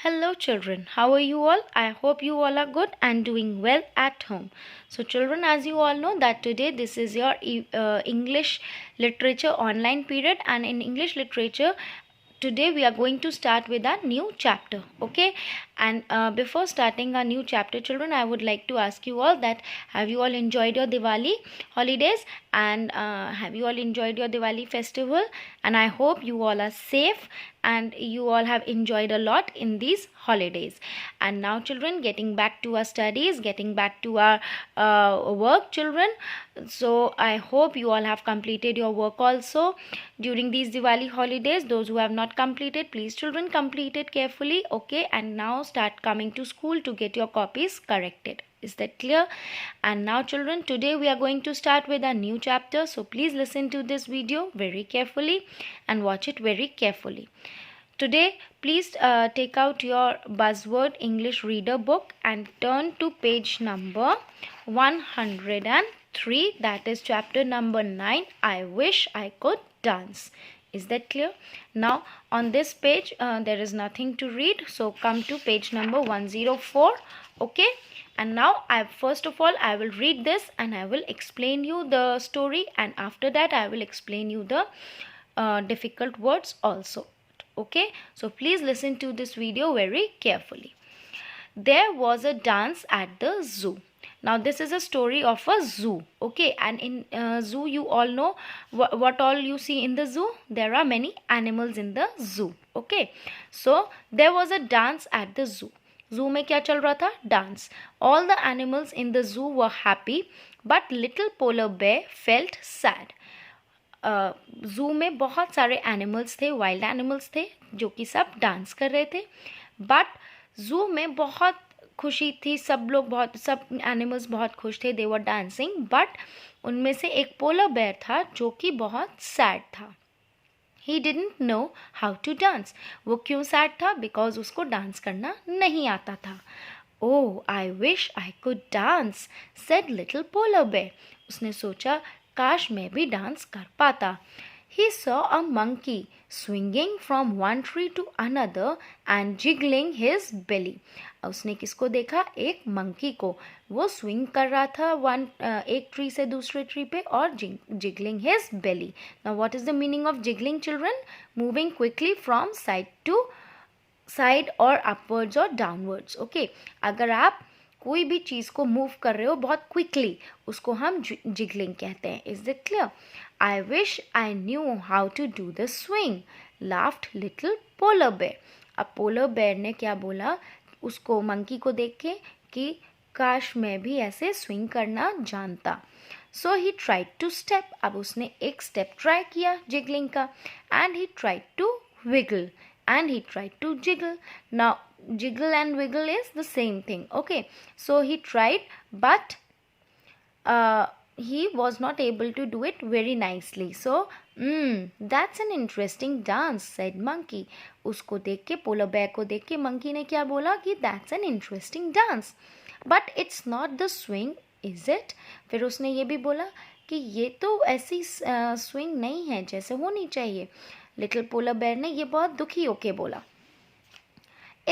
Hello children, how are you all? I hope you all are good and doing well at home. So children, as you all know that today this is your English literature online period, and in English literature today we are going to start with a new chapter. Okay, and before starting a new chapter children, I would like to ask you all that have you all enjoyed your Diwali holidays, and have you all enjoyed your Diwali festival, and I hope you all are safe and you all have enjoyed a lot in these holidays. And now children, getting back to our studies, getting back to our work children. So I hope you all have completed your work also during these Diwali holidays. Those who have not completed, please children complete it carefully. Okay, and now start coming to school to get your copies corrected. Is that clear? And now children, today we are going to start with a new chapter, so please listen to this video very carefully and watch it very carefully. Today please take out your buzzword English reader book and turn to page number 103, that is chapter number 9, I wish I could dance. Is that clear? Now on this page there is nothing to read, so come to page number 104. Okay, and now first of all I will read this and I will explain you the story, and after that I will explain you the difficult words also. Okay, so please listen to this video very carefully. There was a dance at the zoo. Now this is a story of a zoo. Okay, and in zoo you all know what all you see in the zoo. There are many animals in the zoo. Okay, so there was a dance at the zoo. Zoo में क्या चल रहा था? Dance. All the animals in the zoo were happy, but little polar bear felt sad. Zoo में बहुत सारे animals थे, wild animals थे जो कि सब डांस कर रहे थे. बट ज़ू में बहुत खुशी थी, सब एनिमल्स बहुत खुश थे, दे वर डांसिंग. बट उनमें से एक पोलर बेयर था जो कि बहुत सैड था. He didn't know how to dance. वो क्यों सैड था? बिकॉज उसको डांस करना नहीं आता था. Oh, I wish I could dance, said little polar bear. उसने सोचा काश मैं भी डांस कर पाता. He saw a monkey swinging from one tree to another and jiggling his belly. उसने किसको देखा? एक मंकी को. वो स्विंग कर रहा था एक ट्री से दूसरे ट्री पे और jiggling his belly. Now what is the meaning of jiggling children? Moving quickly from side to side or upwards or downwards. Okay, अगर आप कोई भी चीज़ को मूव कर रहे हो बहुत क्विकली, उसको हम जिगलिंग कहते हैं. Is it clear? I wish I knew how to do the swing, laughed little polar bear. अब पोलर बेयर ने क्या बोला उसको, मंकी को देख के, कि काश मैं भी ऐसे स्विंग करना जानता. So he tried to step. अब उसने एक स्टेप ट्राई किया जिगलिंग का, and he tried to wiggle and he tried to jiggle. Now jiggle and wiggle is the same thing. Okay, so he tried, but he was not able to do it very nicely. So that's an interesting dance, said monkey. उसको देख के, polar bear को देख के monkey ने क्या बोला कि that's an interesting dance, but it's not the swing, is it? फिर उसने ये भी बोला कि ये तो ऐसी स्विंग नहीं है जैसे होनी चाहिए. लिटिल पोलर बेयर ने ये बहुत दुखी होके बोला.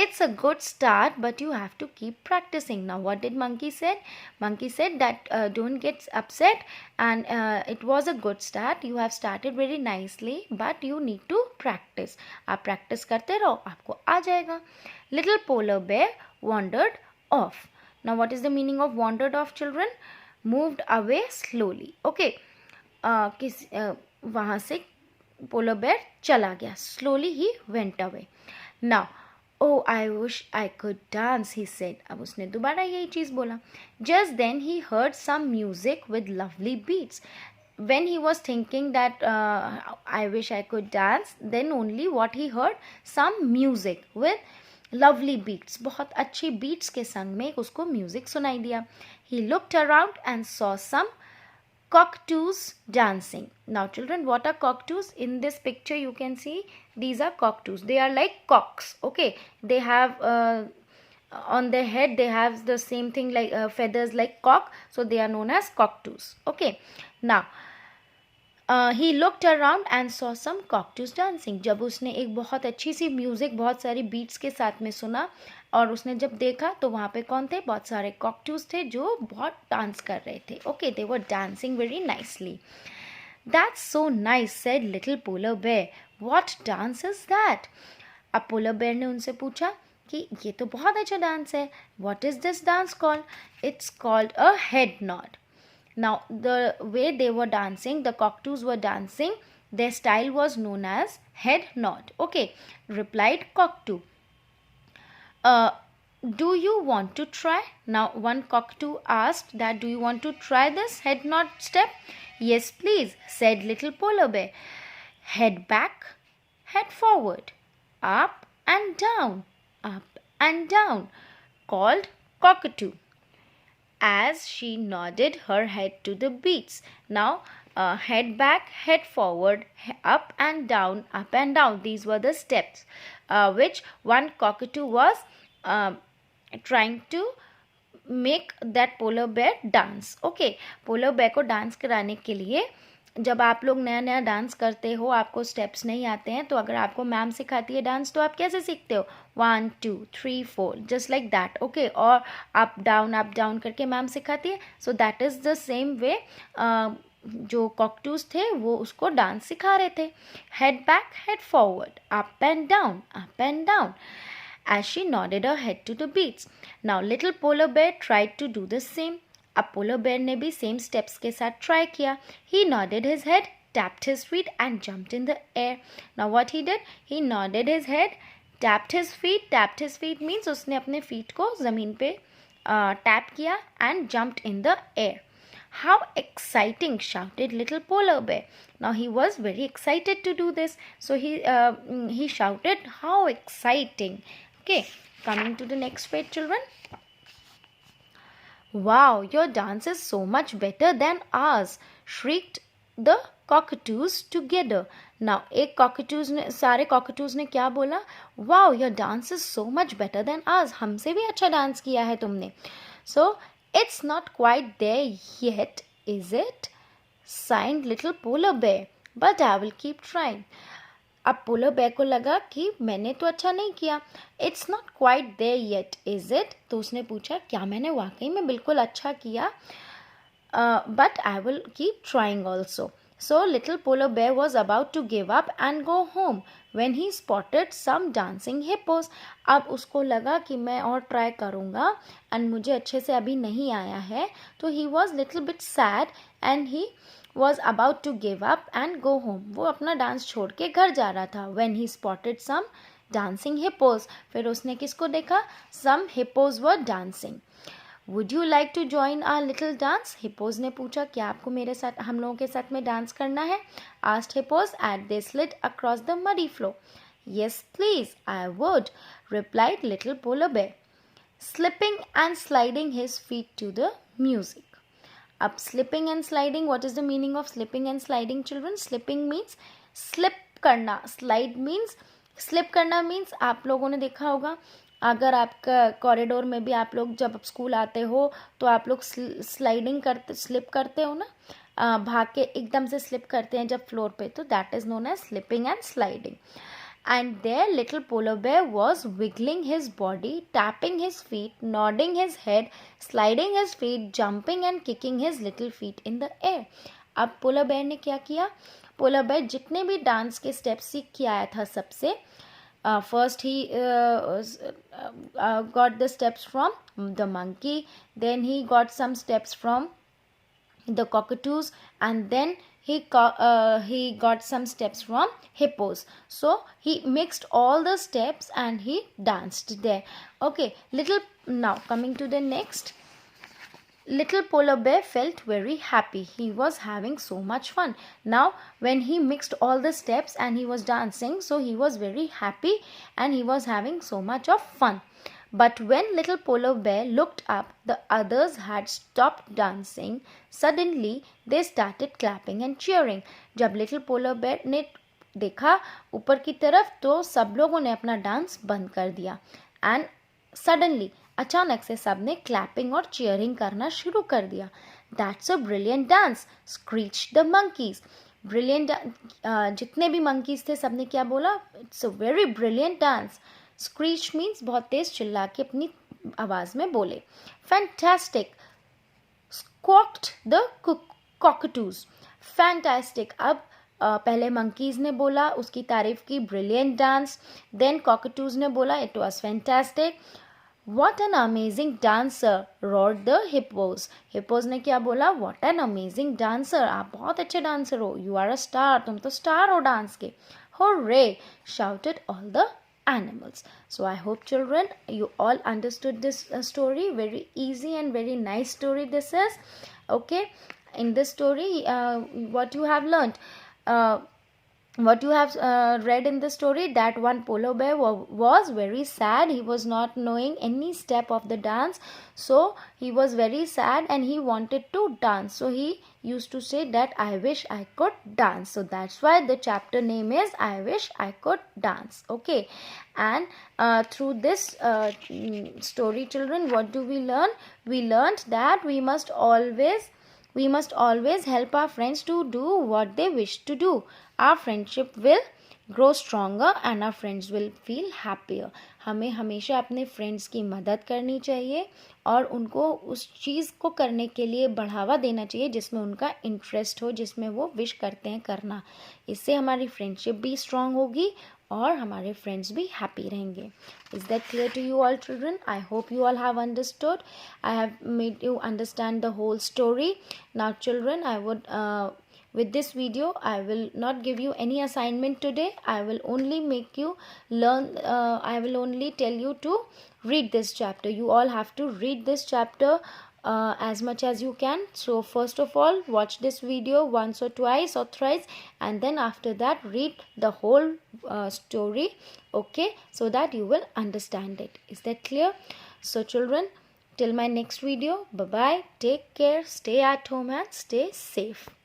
It's a good start, but you have to keep practicing. Now what did monkey said? Monkey said that don't get upset, and it was a good start. You have started very nicely, but you need to practice. आप practice करते रहो, आपको आ जाएगा. Little polar bear wandered off. Now what is the meaning of wandered off children? Moved away slowly. Okay, वहाँ से polar bear चला गया. Slowly he went away. Now oh I wish I could dance, he said. अब उसने दोबारा यही चीज़ बोला. Just then he heard some music with lovely beats. when he was thinking that I wish I could dance, then only what he heard, some music with lovely beats. बहुत अच्छी beats के संग में उसको music सुनाई दिया. He looked around and saw some cockatoos dancing. Now children, what are cockatoos? In this picture you can see these are cockatoos. They are like cocks. Okay, they have on their head they have the same thing like feathers like cock, so they are known as cockatoos. Okay, now he looked around and saw some cockatoos dancing. जब उसने एक बहुत अच्छी सी music बहुत सारी beats के साथ में सुना और उसने जब देखा तो वहाँ पे कौन थे, बहुत सारे कॉकटूज थे जो बहुत डांस कर रहे थे. Okay, they were dancing very nicely. That's so nice, said little polar bear. What dance is that? अब पोलर बेयर ने उनसे पूछा कि ये तो बहुत अच्छा डांस है. What is this dance called? It's called a head nod. Now, the way they were dancing, the cockatoos were dancing, their style was known as head nod. Okay, replied cockatoo. Do you want to try? Now, one cockatoo asked that, do you want to try this head nod step? Yes, please, said little polar bear. Head back, head forward, up and down, called cockatoo, as she nodded her head to the beats. Now, head back, head forward, up and down. These were the steps which one cockatoo was trying to make that polar bear dance. Okay, polar bear को dance कराने के लिए, जब आप लोग नया नया dance करते हो, आपको स्टेप्स नहीं आते हैं, तो अगर आपको मैम सिखाती है डांस तो आप कैसे सीखते हो, 1 2 3 4 जस्ट लाइक दैट. ओके, और अप डाउन करके मैम सिखाती है. So that is the same way जो कॉकटूज थे वो उसको डांस सिखा रहे थे. Head back, head forward, up and down, as she nodded her head to the beats. Now little polar bear tried to do the same. अब polar bear ने भी सेम स्टेप्स के साथ ट्राई किया. He nodded his head, tapped his feet and jumped in the air. Now what he did? He nodded his head, tapped his feet. Tapped his feet means उसने अपने feet को ज़मीन पे tap किया and jumped in the air. How exciting, shouted little polar bear. Now he was very excited to do this. So he shouted, how exciting. Okay, coming to the next page, children. Wow, your dance is so much better than ours, shrieked the cockatoos together. Now, सारे cockatoos ने क्या बोला? Wow, your dance is so much better than ours. हमसे भी अच्छा dance किया है तुमने. So, it's not quite there yet, is it? Sighed little polar bear. But I will keep trying. अब पोलर बेयर को लगा कि मैंने तो अच्छा नहीं किया. It's not quite there yet, is it? तो उसने पूछा, क्या मैंने वाकई में बिल्कुल अच्छा किया? But I will keep trying also. So little polar bear was about to give up and go home when he spotted some dancing hippos. अब उसको लगा कि मैं और ट्राई करूँगा एंड मुझे अच्छे से अभी नहीं आया है. तो he was little bit sad and he was about to give up and go home. वो अपना डांस छोड़ के घर जा रहा था. When he spotted some dancing hippos. फिर उसने किसको देखा? Some hippos were dancing. Would you like to join our little dance? Hippos ने पूछा, क्या आपको मेरे साथ, हम लोगों के साथ में डांस करना है? Asked hippos as they slid across the muddy floor. Yes, please, I would, replied little polar bear, slipping and sliding his feet to the music. Up slipping and sliding, what is the meaning of slipping and sliding, children? Slipping means slip करना, slide means slip करना means आप लोगों ने देखा होगा, अगर आपका corridor में भी आप लोग जब स्कूल आते हो तो आप लोग स्लाइडिंग करते, स्लिप करते हो ना, भाग के एकदम से स्लिप करते हैं जब फ्लोर पे, तो that is known as slipping and sliding. And there little polar bear was wiggling his body, tapping his feet, nodding his head, sliding his feet, jumping and kicking his little feet in the air. अब polar bear ने क्या किया? Polar bear जितने भी dance के steps सीख के आया था सबसे, first he got the steps from the monkey, then he got some steps from the cockatoos, and then he got some steps from hippos. So he mixed all the steps and he danced there. Okay, now coming to the next. Little polar bear felt very happy. He was having so much fun. Now when he mixed all the steps and he was dancing, so he was very happy and he was having so much of fun. But when little polar bear looked up, the others had stopped dancing. Suddenly they started clapping and cheering. जब little polar bear ने देखा ऊपर की तरफ तो सब लोगों ने अपना डांस बंद कर दिया. And suddenly, अचानक से सब ने क्लैपिंग और चीयरिंग करना शुरू कर दिया. That's a brilliant dance, screeched the monkeys. Brilliant, जितने भी मंकीज थे सबने क्या बोला, it's a very brilliant dance. Screech means बहुत तेज चिल्ला के अपनी आवाज में बोले. Fantastic, squawked the cockatoos. Fantastic, अब पहले मंकीज ने बोला, उसकी तारीफ की, ब्रिलियंट डांस. देन कॉकटूज ने बोला it was fantastic. What an amazing dancer, roared the hippos. Hippos ने क्या बोला, What an amazing dancer, आप बहुत अच्छे डांसर हो. You are a star, तुम तो स्टार हो डांस के. Hooray, shouted all the animals. So I hope children you all understood this story. Very easy and very nice story this is. Okay, in this story what you have learned, what you have read in the story, that one polar bear was very sad. He was not knowing any step of the dance, so he was very sad and he wanted to dance. So he used to say that I wish I could dance. So that's why the chapter name is I wish I could dance. Okay, and through this story, children, what do we learn? We learned that we must always help our friends to do what they wish to do. Our friendship will grow stronger and our friends will feel happier. हमें हमेशा अपने friends की मदद करनी चाहिए और उनको उस चीज़ को करने के लिए बढ़ावा देना चाहिए जिसमें उनका इंटरेस्ट हो, जिसमें वो विश करते हैं करना. इससे हमारी फ्रेंडशिप भी स्ट्रांग होगी और हमारे फ्रेंड्स भी हैप्पी रहेंगे. Is that clear to you all children? I hope you all have understood. I have made you understand the whole story. Now children, with this video I will not give you any assignment today. I will only make you learn, I will only tell you to read this chapter. You all have to read this chapter as much as you can. So first of all, watch this video once or twice or thrice, and then after that read the whole story. Okay, so that you will understand it. Is that clear? So children, till my next video, bye bye, take care, stay at home and stay safe.